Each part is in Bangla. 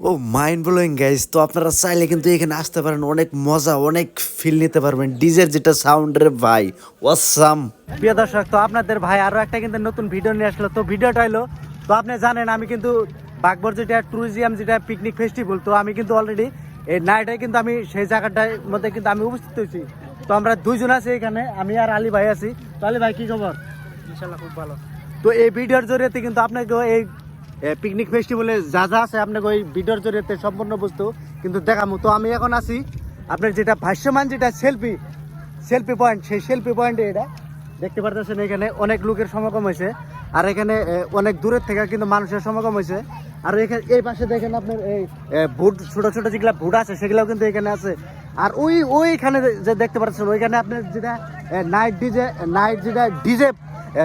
ও মাইন্ড ব্লোয়িং গাইস। তো আপনারা চাইলে কিন্তু এখানে আসতে পারেন, অনেক মজা, অনেক ফিল নিতে পারবেন ডিজের যেটা সাউন্ড রে ভাই, অসাম। প্রিয় দর্শক, তো আপনাদের ভাই আরো একটা কিন্তু নতুন ভিডিও নিয়ে আসলো। তো ভিডিওটা হলো, তো আপনি জানেন আমি কিন্তু বাগবর যেটা ট্যুরিজম যেটা পিকনিক ফেস্টিভ্যাল, তো আমি কিন্তু অলরেডি এই নাইটে কিন্তু আমি সেই জায়গাটার মধ্যে কিন্তু আমি উপস্থিত হয়েছি। তো আমরা দুইজন আছি এখানে, আমি আর আলী ভাই আছি। তো আলী ভাই কি খবর? ইনশাল্লাহ খুব ভালো। তো এই ভিডিওর জরিয়াতে কিন্তু আপনাকে এই পিকনিক ফেস্টিভ্যালে যা যা আছে আপনাকে ওই ভিডিওর জরিয়াতে সম্পূর্ণ বস্তু কিন্তু দেখাবো। তো আমি এখন আছি আপনার যেটা ভাষ্যমান যেটা সেলফি পয়েন্ট, সেই সেলফি পয়েন্টে এটা দেখতে পারতেছেন। এখানে অনেক লোকের সমাগম হয়েছে, আর এখানে অনেক দূরের থেকে কিন্তু মানুষের সমাগম হয়েছে। আর এখানে এই পাশে দেখেন আপনার এই ভুট, ছোট ছোট যেগুলা ভুট আছে সেগুলোও কিন্তু এখানে আছে। আর ওইখানে যে দেখতে পাচ্ছেন ওইখানে আপনার যেটা নাইট যেটা ডিজে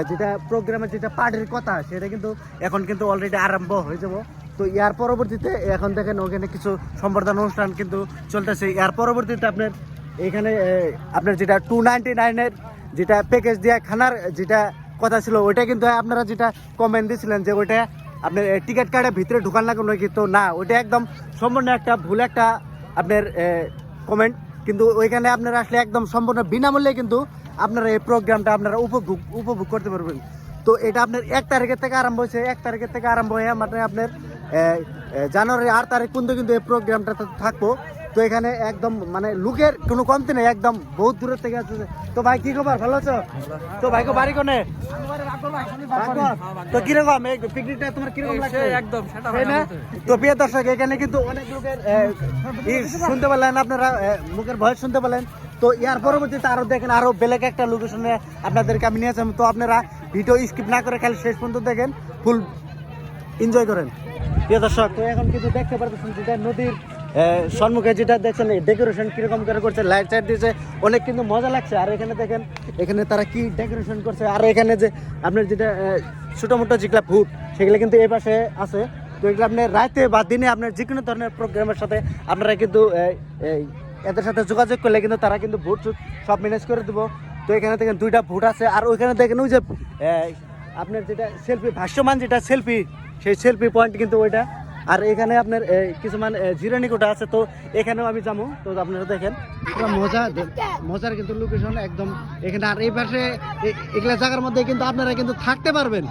যেটা প্রোগ্রামের যেটা পার্টির কথা, সেটা কিন্তু এখন কিন্তু অলরেডি আরম্ভ হয়ে যাব। তো ইয়ার পরবর্তীতে এখন দেখেন ওখানে কিছু সম্বর্ধনা অনুষ্ঠান কিন্তু চলতেছে। ইয়ার পরবর্তীতে আপনার এখানে আপনার যেটা 299-এর যেটা প্যাকেজ দেওয়া খানার যেটা কথা ছিল, ওইটা কিন্তু আপনারা যেটা কমেন্ট দিয়েছিলেন যে ওইটা আপনার টিকিট কার্ডের ভিতরে ঢুকান লাগানো, কিন্তু না, ওইটা একদম সম্পূর্ণ একটা ভুল একটা আপনার কমেন্ট। কিন্তু ওইখানে আপনারা আসলে একদম সম্পূর্ণ বিনামূল্যে কিন্তু আপনারা এই প্রোগ্রামটা আপনারা উপভোগ করতে পারবেন। তো এটা আপনার 1 তারিখের থেকে আরম্ভ হয়েছে, 1 তারিখের থেকে আরম্ভ হয়ে মানে আপনার জানুয়ারি 8 তারিখ পর্যন্ত কিন্তু এই প্রোগ্রামটা থাকবো। তো এখানে একদম মানে লুকের কোনো কমতি নেই, একদম বহুত দূরের থেকে আসছে। তো ভাই কি খবর, ভালো আছো? তো ভাইকে বাড়ি কোনে? তো কিরকম এই পিকনিকটা তোমার কিরকম লাগছে? একদম সেটা তাই না? তো প্রিয় দর্শক, এখানে কিন্তু অনেক লোকের শুনতে পেলেন, আপনারা মুখের ভয়েস শুনতে পেলেন। তো ইয়ার পরবর্তীতে আরো দেখেন আরো বেলেগ একটা লোকেশনে আপনাদেরকে আমি নিয়ে আসলাম। তো আপনারা ভিডিও স্কিপ না করে খালি শেষ পর্যন্ত দেখেন, ফুল এনজয় করেন। প্রিয় দর্শক, তো এখন কিন্তু দেখতে পারতেছেন যেটা নদীর সম্মুখে যেটা দেখছেন ডেকোরেশন কিরকম করে করছে, লাইট সাইড দিয়েছে, অনেক কিন্তু মজা লাগছে। আর এখানে দেখেন এখানে তারা কি ডেকোরেশন করছে। আর এখানে যে আপনার যেটা ছোটো মোটো যেগুলা ফুড, সেগুলো কিন্তু এই পাশে আছে। তো এগুলো আপনার রাতে বা দিনে আপনার যে কোনো ধরনের প্রোগ্রামের সাথে আপনারা কিন্তু এদের সাথে যোগাযোগ করলে কিন্তু তারা কিন্তু ভোট সব ম্যানেজ করে দেবো। তো এখানে দেখেন 2টা ভোট আছে। আর ওইখানে দেখেন ওই যে আপনার যেটা সেলফি ভাষ্যমান যেটা সেলফি, সেই সেলফি পয়েন্ট কিন্তু ওইটা। আর এখানে আপনার কিছুমান জিরানি কোটা আছে, তো এখানেও আমি যাবো। তো আপনারা দেখেন পুরো মজার কিন্তু লোকেশন একদম এখানে। আর এই পাশে এগুলা জায়গার মধ্যে কিন্তু আপনারা কিন্তু থাকতে পারবেন,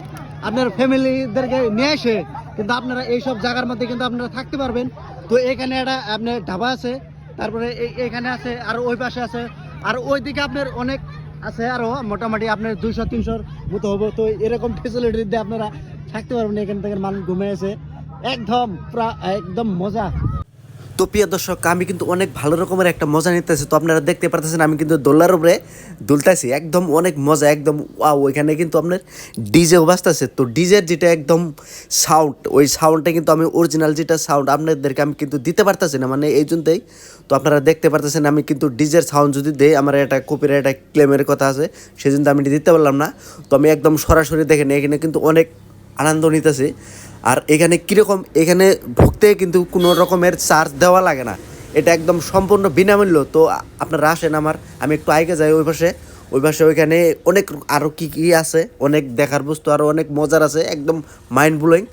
আপনার ফ্যামিলিদেরকে নিয়ে এসে কিন্তু আপনারা এইসব জায়গার মধ্যে কিন্তু আপনারা থাকতে পারবেন। তো এখানে একটা আপনার ধাবা আছে, তারপরে এখানে আছে, আর ওই পাশে আছে, আর ওইদিকে আপনার অনেক আছে, আরো মোটামুটি আপনার 200-300 মতো হবো। তো এরকম ফেসিলিটি দিয়ে আপনারা থাকতে পারবেন। এখান থেকে মানুষ ঘুমে এসে একদম পুরা একদম মজা। তো প্রিয় দর্শক, আমি কিন্তু অনেক ভালো রকমের একটা মজা নিতেছি। তো আপনারা দেখতে পারতেছেন আমি কিন্তু দোলার উপরে দুলতেছি, একদম অনেক মজা, একদম ওয়াও। ওইখানে কিন্তু আপনার ডিজেও বাজতেছে। তো ডিজের যেটা একদম সাউন্ড, ওই সাউন্ডটা কিন্তু আমি অরিজিনাল যেটা সাউন্ড আপনাদেরকে আমি কিন্তু দিতে পারতেছি না, মানে এই জন্যই। তো আপনারা দেখতে পারতেছেন আমি কিন্তু ডিজের সাউন্ড যদি দেই, আমার একটা কপিরাইট ক্লেমের কথা আছে, সেই জন্য আমি দিতে পারলাম না। তো আমি একদম সরাসরি দেখেন এখানে কিন্তু অনেক আনন্দ নিতেছি। আর এখানে কীরকম, এখানে ঢুকতে কিন্তু কোনো রকমের চার্জ দেওয়া লাগে না, এটা একদম সম্পূর্ণ বিনামূল্য। তো আপনারা আসেন, আমি একটু আগে যাই ওই পাশে ওইখানে অনেক আরও কী আছে, অনেক দেখার বস্তু আরও অনেক মজার আছে, একদম মাইন্ড ব্লোয়িং।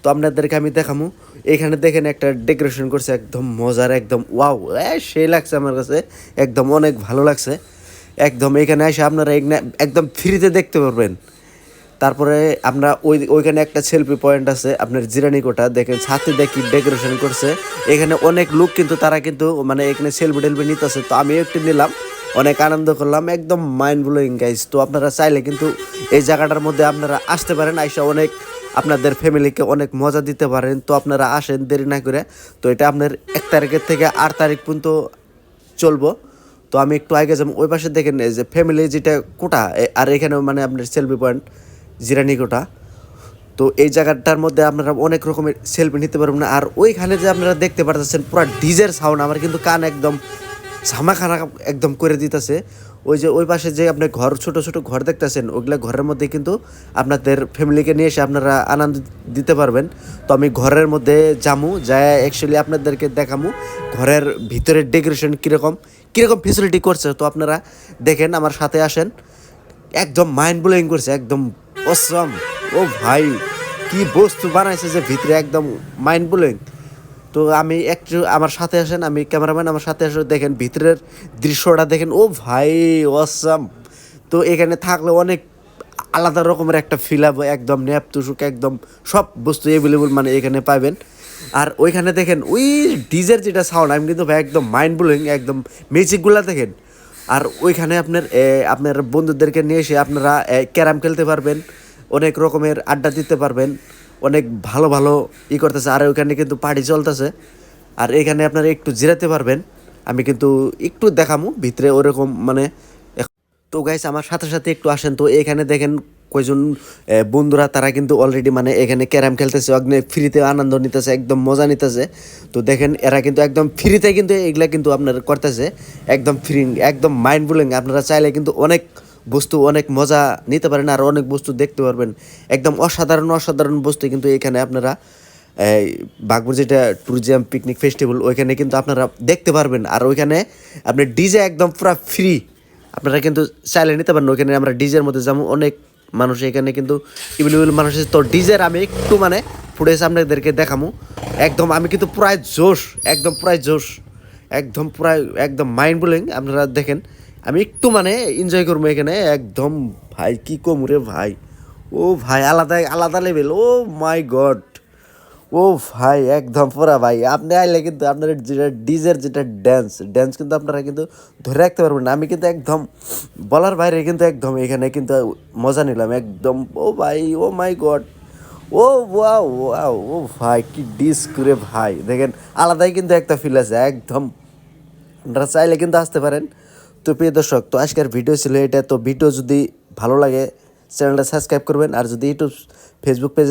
তো আপনাদেরকে আমি দেখামু। এখানে দেখেন একটা ডেকোরেশন করছে একদম মজার, একদম ওয়াও, সেই লাগছে আমার কাছে, একদম অনেক ভালো লাগছে। একদম এখানে এসে আপনারা একদম ফ্রিতে দেখতে পারবেন। তারপরে আমরা ওইখানে একটা সেলফি পয়েন্ট আছে আপনার জিরানি কোটা, দেখেন ছাতে দেখি ডেকোরেশন করছে। এখানে অনেক লোক কিন্তু তারা কিন্তু মানে এখানে সেলফি টেলফি নিতেছে। তো আমিও একটু নিলাম, অনেক আনন্দ করলাম, একদম মাইন্ড ব্লোয়িং গাইজ। তো আপনারা চাইলে কিন্তু এই জায়গাটার মধ্যে আপনারা আসতে পারেন, আইসা অনেক আপনাদের ফ্যামিলিকে অনেক মজা দিতে পারেন। তো আপনারা আসেন দেরি না করে। তো এটা আপনার 1 তারিখের থেকে 8 তারিখ পর্যন্ত চলবো। তো আমি একটু আগে যাবো, ওই পাশে দেখেন এই যে ফ্যামিলি যেটা কোটা, আর এখানেও মানে আপনার সেলফি পয়েন্ট জিরানি কোটা। তো এই জায়গাটার মধ্যে আপনারা অনেক রকমের সেলফি নিতে পারবেন না। আর ওইখানে যে আপনারা দেখতে পারতেছেন পুরো ডিজের সাউন্ড, আমার কিন্তু কান একদম ঝামাখানা একদম করে দিতেছে। ওই যে ওই পাশে যে আপনি ঘর, ছোট ছোট ঘর দেখতেছেন, ওইগুলা ঘরের মধ্যে কিন্তু আপনাদের ফ্যামিলিকে নিয়ে এসে আপনারা আনন্দ দিতে পারবেন। তো আমি ঘরের মধ্যে যামু, যায় অ্যাকচুয়ালি আপনাদেরকে দেখামু ঘরের ভিতরের ডেকোরেশন কীরকম ফেসিলিটি করছে। তো আপনারা দেখেন, আমার সাথে আসেন, একদম মাইন্ড ব্লোয়িং করছে, একদম অসম। ও ভাই, কি বস্তু বানাইছে যে ভিতরে, একদম মাইন্ড ব্লোয়িং। তো আমি একটু আমার সাথে আসেন, আমি ক্যামেরাম্যান আমার সাথে আসে, দেখেন ভিতরের দৃশ্যটা দেখেন, ও ভাই অসাম। তো এখানে থাকলে অনেক আলাদা রকমের একটা ফিল হবে, একদম ন্যাপ তুসুক একদম সব বস্তু অ্যাভেলেবল মানে এখানে পাবেন। আর ওইখানে দেখেন ওই ডিজের যেটা সাউন্ড, আমি কিন্তু ভাই একদম মাইন্ড ব্লোয়িং, একদম মিউজিকগুলা দেখেন। আর ওইখানে আপনার বন্ধুদেরকে নিয়ে এসে আপনারা ক্যারাম খেলতে পারবেন, অনেক রকমের আড্ডা দিতে পারবেন, অনেক ভালো ভালো করতেছে। আর ওইখানে কিন্তু পার্টি চলতেছে, আর এখানে আপনারা একটু জিরাতে পারবেন। আমি কিন্তু একটু দেখামু ভিতরে ওরকম মানে। তো গাইস আমার সাথে সাথে একটু আসেন। তো এখানে দেখেন কয়জন বন্ধুরা তারা কিন্তু অলরেডি মানে এখানে ক্যারাম খেলতেছে, অগ্নে ফ্রিতে আনন্দ নিতেছে, একদম মজা নিতেছে। তো দেখেন এরা কিন্তু একদম ফ্রিতে কিন্তু এগুলা কিন্তু আপনার করতেছে, একদম ফ্রি, একদম মাইন্ড ব্লোয়িং। আপনারা চাইলে কিন্তু অনেক বস্তু, অনেক মজা নিতে পারেন, আর অনেক বস্তু দেখতে পারবেন, একদম অসাধারণ অসাধারণ বস্তু কিন্তু এখানে আপনারা এই বাগপুর যেটা ট্যুরিজম পিকনিক ফেস্টিভ্যাল, ওইখানে কিন্তু আপনারা দেখতে পারবেন। আর ওইখানে আপনার ডিজে একদম পুরো ফ্রি, আপনারা কিন্তু চাইলে নিতে পারেন। ওইখানে আমরা ডিজের মধ্যে যেমন অনেক মানুষ এখানে কিন্তু এভেলেবেল মানুষ আছে। তো ডিজের আমি একটু মানে ফুটেজ আপনাদেরকে দেখামু, একদম আমি কিন্তু প্রায় জোশ, একদম প্রায় জোশ, একদম প্রায় একদম মাইন্ড ব্লোয়িং। আপনারা দেখেন আমি একটু মানে এনজয় করবো এখানে, একদম ভাই কি কম রে ভাই, ও ভাই আলাদা আলাদা লেভেল, ও মাই গড, ও ভাই একদম পুরা ভাই। আপনি আইলে কিন্তু আপনার যেটা ডিজের যেটা ড্যান্স ড্যান্স কিন্তু আপনারা কিন্তু ধরে রাখতে পারবেন না। আমি কিন্তু একদম বলার বাইরে কিন্তু একদম এখানে কিন্তু মজা নিলাম একদম। ও ভাই, ও মাই গড, ও ওয়াও ওয়াও, ও ভাই কি ডিস করে ভাই, দেখেন আলাদাই কিন্তু একটা ফিল আছে একদম। আপনারা চাইলে কিন্তু আসতে পারেন। তো প্রিয় দর্শক, তো আজকের ভিডিও ছিল এটা। তো ভিডিও যদি ভালো লাগে চ্যানেলটা সাবস্ক্রাইব করবেন, আর যদি ইউটিউব ফেসবুক পেজে